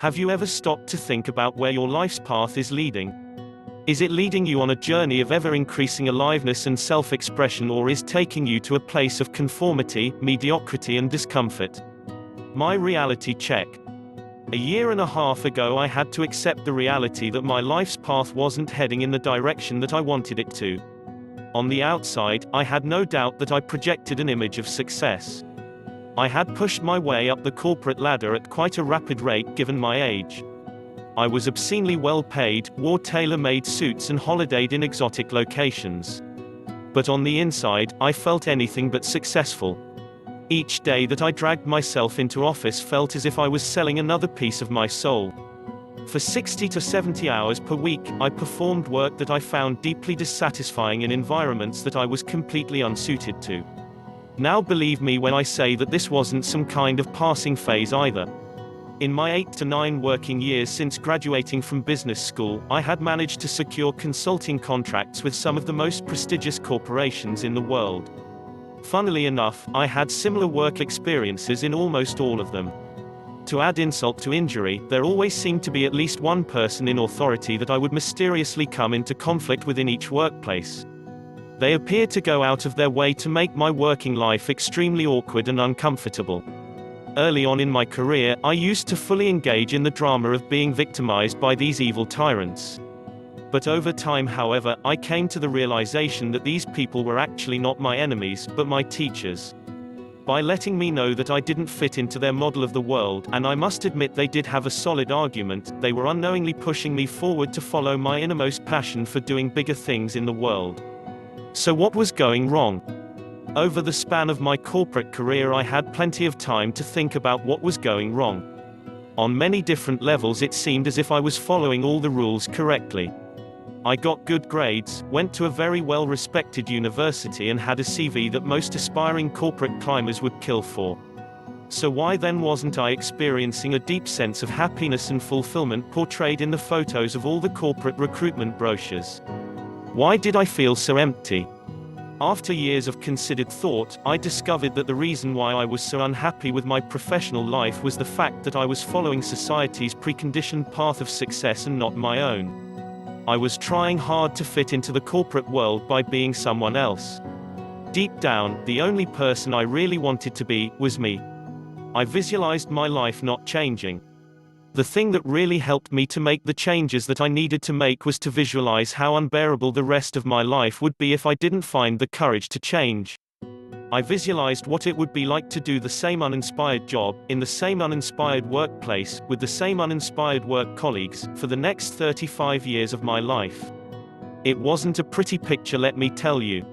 Have you ever stopped to think about where your life's path is leading? Is it leading you on a journey of ever-increasing aliveness and self-expression, or is taking you to a place of conformity, mediocrity and discomfort? My reality check. A year and a half ago I had to accept the reality that my life's path wasn't heading in the direction that I wanted it to. On the outside, I had no doubt that I projected an image of success. I had pushed my way up the corporate ladder at quite a rapid rate given my age. I was obscenely well paid, wore tailor-made suits and holidayed in exotic locations. But on the inside, I felt anything but successful. Each day that I dragged myself into office felt as if I was selling another piece of my soul. For 60 to 70 hours per week, I performed work that I found deeply dissatisfying in environments that I was completely unsuited to. Now believe me when I say that this wasn't some kind of passing phase either. In my 8 to 9 working years since graduating from business school, I had managed to secure consulting contracts with some of the most prestigious corporations in the world. Funnily enough, I had similar work experiences in almost all of them. To add insult to injury, there always seemed to be at least one person in authority that I would mysteriously come into conflict with in each workplace. They appeared to go out of their way to make my working life extremely awkward and uncomfortable. Early on in my career, I used to fully engage in the drama of being victimized by these evil tyrants. But over time, however, I came to the realization that these people were actually not my enemies, but my teachers. By letting me know that I didn't fit into their model of the world, and I must admit they did have a solid argument, they were unknowingly pushing me forward to follow my innermost passion for doing bigger things in the world. So what was going wrong? Over the span of my corporate career I had plenty of time to think about what was going wrong. On many different levels it seemed as if I was following all the rules correctly. I got good grades, went to a very well-respected university and had a CV that most aspiring corporate climbers would kill for. So why then wasn't I experiencing a deep sense of happiness and fulfillment portrayed in the photos of all the corporate recruitment brochures? Why did I feel so empty? After years of considered thought, I discovered that the reason why I was so unhappy with my professional life was the fact that I was following society's preconditioned path of success and not my own. I was trying hard to fit into the corporate world by being someone else. Deep down, the only person I really wanted to be was me. I visualized my life not changing. The thing that really helped me to make the changes that I needed to make was to visualize how unbearable the rest of my life would be if I didn't find the courage to change. I visualized what it would be like to do the same uninspired job, in the same uninspired workplace, with the same uninspired work colleagues, for the next 35 years of my life. It wasn't a pretty picture, let me tell you.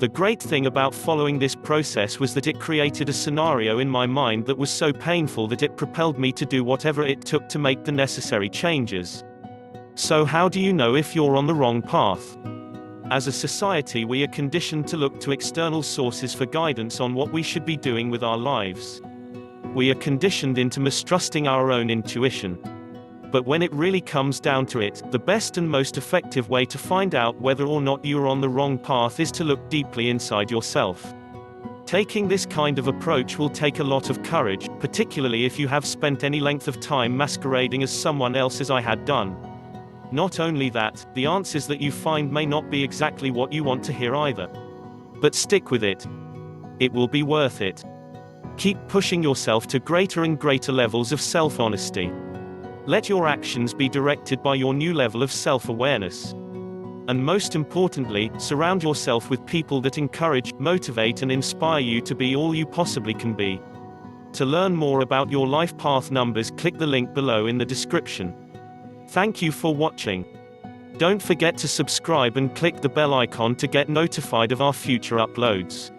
The great thing about following this process was that it created a scenario in my mind that was so painful that it propelled me to do whatever it took to make the necessary changes. So how do you know if you're on the wrong path? As a society we are conditioned to look to external sources for guidance on what we should be doing with our lives. We are conditioned into mistrusting our own intuition. But when it really comes down to it, the best and most effective way to find out whether or not you are on the wrong path is to look deeply inside yourself. Taking this kind of approach will take a lot of courage, particularly if you have spent any length of time masquerading as someone else, as I had done. Not only that, the answers that you find may not be exactly what you want to hear either. But stick with it. It will be worth it. Keep pushing yourself to greater and greater levels of self-honesty. Let your actions be directed by your new level of self-awareness. And most importantly, surround yourself with people that encourage, motivate and inspire you to be all you possibly can be. To learn more about your life path numbers, click the link below in the description. Thank you for watching. Don't forget to subscribe and click the bell icon to get notified of our future uploads.